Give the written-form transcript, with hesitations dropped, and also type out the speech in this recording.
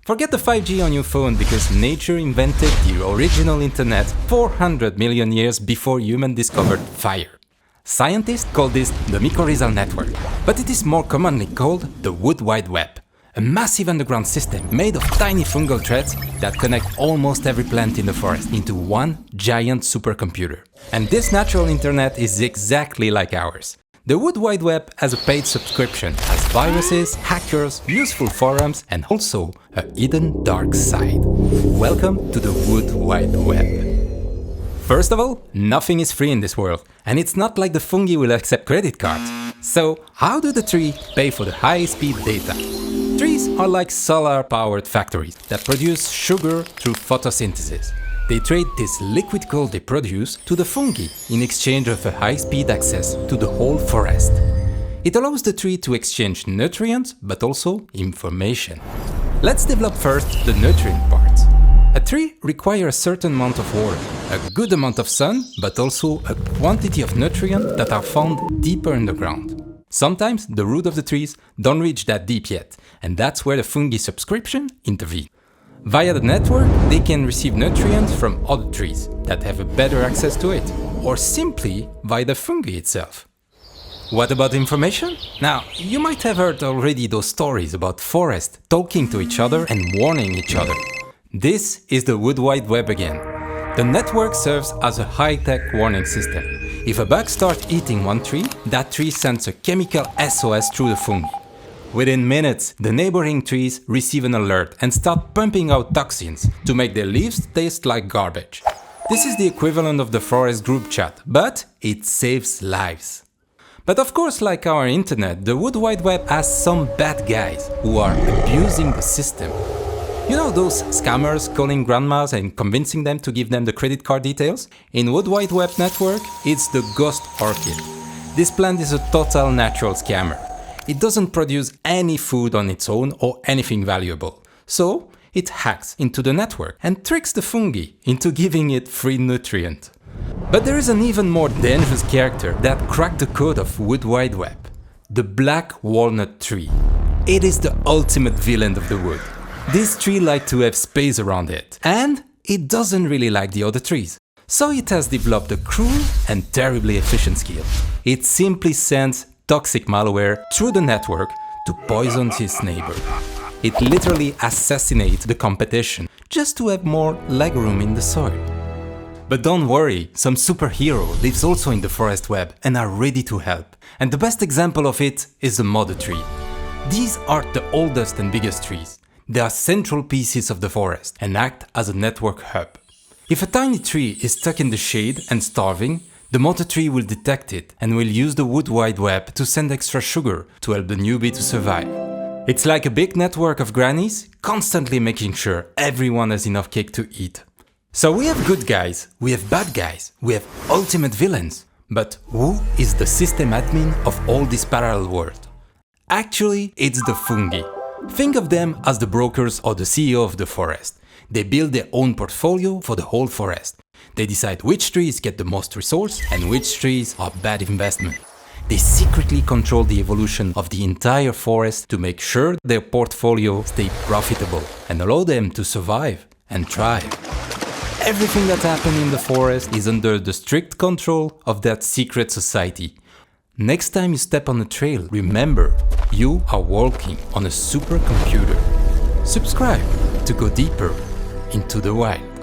Forget the 5G on your phone because nature invented the original internet 400 million years before humans discovered fire. Scientists call this the Mycorrhizal network, but it is more commonly called the Wood Wide Web, a massive underground system made of tiny fungal threads that connect almost every plant in the forest into one giant supercomputer. And this natural internet is exactly like ours. The Wood Wide Web has a paid subscription, has viruses, hackers, useful forums, and also a hidden dark side. Welcome to the Wood Wide Web. First of all, nothing is free in this world, and it's not like the fungi will accept credit cards. So, how do the trees pay for the high-speed data? Trees are like solar-powered factories that produce sugar through photosynthesis. They trade this liquid coal they produce to the fungi in exchange of a high-speed access to the whole forest. It allows the tree to exchange nutrients, but also information. Let's develop first the nutrient part. A tree requires a certain amount of water, a good amount of sun, but also a quantity of nutrients that are found deeper in the ground. Sometimes the roots of the trees don't reach that deep yet, and that's where the fungi subscription intervenes. Via the network, they can receive nutrients from other trees that have a better access to it, or simply via the fungi itself. What about information? Now, you might have heard already those stories about forests talking to each other and warning each other. This is the Wood Wide Web again. The network serves as a high-tech warning system. If a bug starts eating one tree, that tree sends a chemical SOS through the fungi. Within minutes, the neighboring trees receive an alert and start pumping out toxins to make their leaves taste like garbage. This is the equivalent of the forest group chat, but it saves lives. But of course, like our internet, the Wood Wide Web has some bad guys who are abusing the system. You know those scammers calling grandmas and convincing them to give them the credit card details? In Wood Wide Web network, it's the ghost orchid. This plant is a total natural scammer. It doesn't produce any food on its own or anything valuable. So, it hacks into the network and tricks the fungi into giving it free nutrient. But there is an even more dangerous character that cracked the code of Wood Wide Web. The black walnut tree. It is the ultimate villain of the wood. This tree likes to have space around it, and it doesn't really like the other trees. So it has developed a cruel and terribly efficient skill. It simply sends toxic malware through the network to poison its neighbor. It literally assassinates the competition just to have more legroom in the soil. But don't worry, some superhero lives also in the forest web and are ready to help. And the best example of it is the mother tree. These are the oldest and biggest trees. They are central pieces of the forest and act as a network hub. If a tiny tree is stuck in the shade and starving, the mother tree will detect it and will use the Wood Wide Web to send extra sugar to help the newbie to survive. It's like a big network of grannies constantly making sure everyone has enough cake to eat. So we have good guys, we have bad guys, we have ultimate villains. But who is the system admin of all this parallel world? Actually, it's the fungi. Think of them as the brokers or the CEO of the forest. They build their own portfolio for the whole forest. They decide which trees get the most resource and which trees are bad investment. They secretly control the evolution of the entire forest to make sure their portfolio stay profitable and allow them to survive and thrive. Everything that happens in the forest is under the strict control of that secret society. Next time you step on a trail, remember, you are walking on a supercomputer. Subscribe to go deeper into the wild.